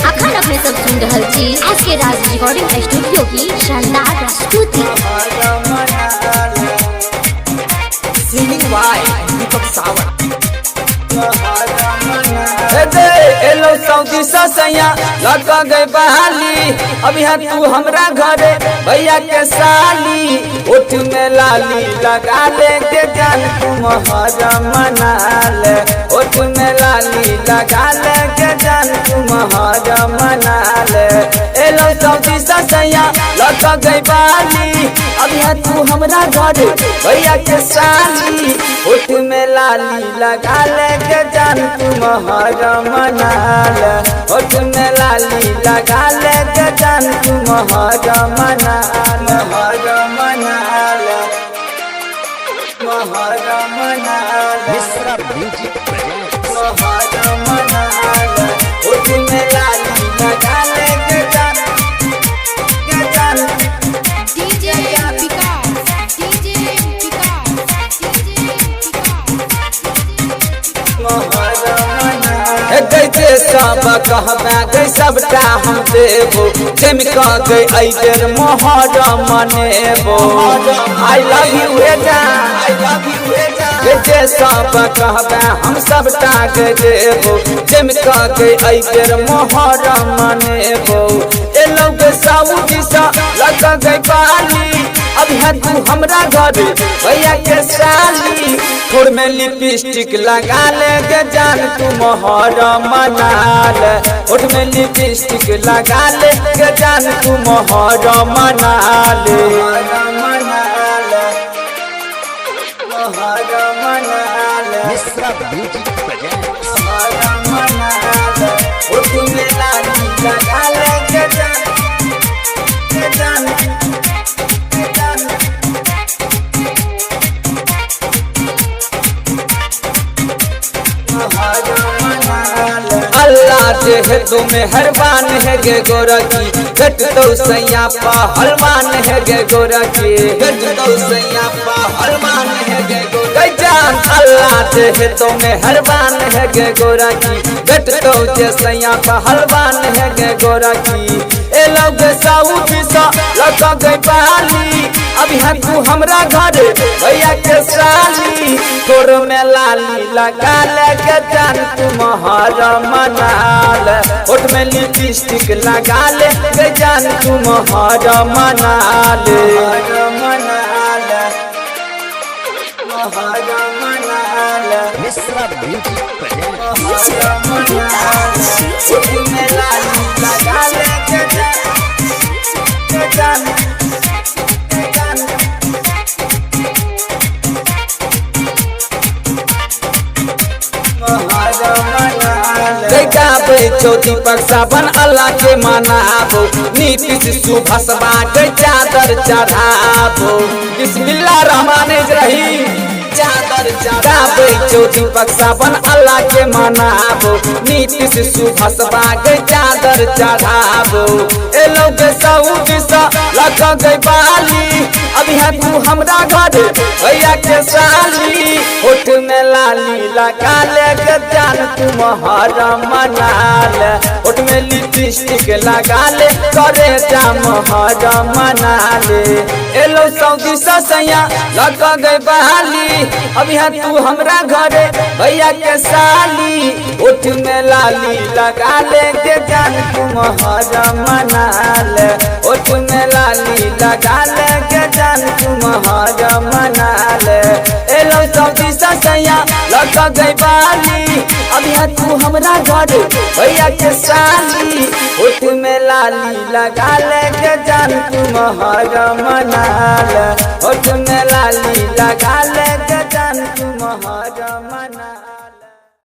अखन अपने सब सुन रहे छी एसके राज रिकॉर्डिंग स्टूडियो की शानदार प्रस्तुति। Singing by Deepak Sawant. एलो सऊदी ससैया लगा गई बहाली, अभी तू हमरा घरे भैया के साली। उठ में लाली लगा ले के जान तू मुहर्रम मना ले। उठ में लाली लगा ले के जान तू मुहर्रम मना ले। एलो सऊदी ससैया लगा गई बहाली, अभी तू हमरा घरे भैया के साली। उठ में लाली लगा ले के जान तू मुहर्रम मना ले। उठ में लाली लगा ले के जान तू मुहर्रम मना ले। मुहर्रम मना ले, मुहर्रम मना ले। मिश्रा म्यूजिक प्रेजेंट मुहर्रम मना ले। उठ में लाली लगा ले के जान डीजे विकास, डीजे विकास, कैसे सब कहबे सबटा हम देबो। चमका गई अइजर मुहर्रम मनेबो। आई लव यू जान, आई लव यू जान। कैसे सब कहबे हम सबटा के देबो। चमका गई अइजर मुहर्रम मनेबो। ए लोग सऊदी सा लगा गई बाली, अभी तू हमरा घरे भैया के साली। थोड़ में लिपस्टिक लगा ले के जान तू मुहर्रम मना ले। होठ में लिपस्टिक लगा ले के जान तू मुहर्रम मना ले। मुहर्रम मना ले। मिश्रा म्यूजिक प्रेजेंट मुहर्रम मना ले। होठ में लाली लगा ले के जान अल्लाह जे है तो मेहरबान है गे गोरखी। घट तो सैया पहलवान है गे गोरखी। घट तो सैया पहलवान है गे गोरखी जान। अल्लाह जे है तो मेहरबान है गे गोरखी। घट तो जे सैया पहलवान है गे गोरखी। ए लोग सऊदी सा लगा गई बाली, अभी तू हमरा घरे भैया के साली। तोर में लाली लगा ले के जान तू मुहर्रम मना ले। होठ में लिपस्टिक लगा ले के जान तू मुहर्रम मना ले। मुहर्रम मना ले। मिश्रा म्यूजिक प्रेजेंट मुहर्रम मना ले। होठ में लाली लगा ले के जान दीपक सावन अल्लाह के मनाबो। नीतीश सुभसवा के चादर चढ़ाबो। बिस्मिल्लाह रहमान रहीम। चादर चढ़ाबो दीपक सावन अल्लाह के मनाबो। नीतीश सुभसवा के चादर चढ़ाबो। ए लोग सऊदी सा लगा गई बाली, अभी तू हमरा घरे भैया के साली। होठ में लाली लगा ले के जान तू मुहर्रम मना ले। होठ में लिपस्टिक लगा ले करे जा मुहर्रम मना ले। एलो सऊदी ससैया लगा गई बहाली, अभी तू हमरा घरे भैया के साली। होठ में लाली लगा ले के जान तू मुहर्रम मना ले। होठ में लाली लगा ले के जान तू मुहर्रम मना ले। एलो सऊदी ससैया लगा गई बाली, अभी तू हमरा घरे भैया के साली। होठ में लाली लगा ले के जान तू मुहर्रम मना ले। होठ में लाली लगा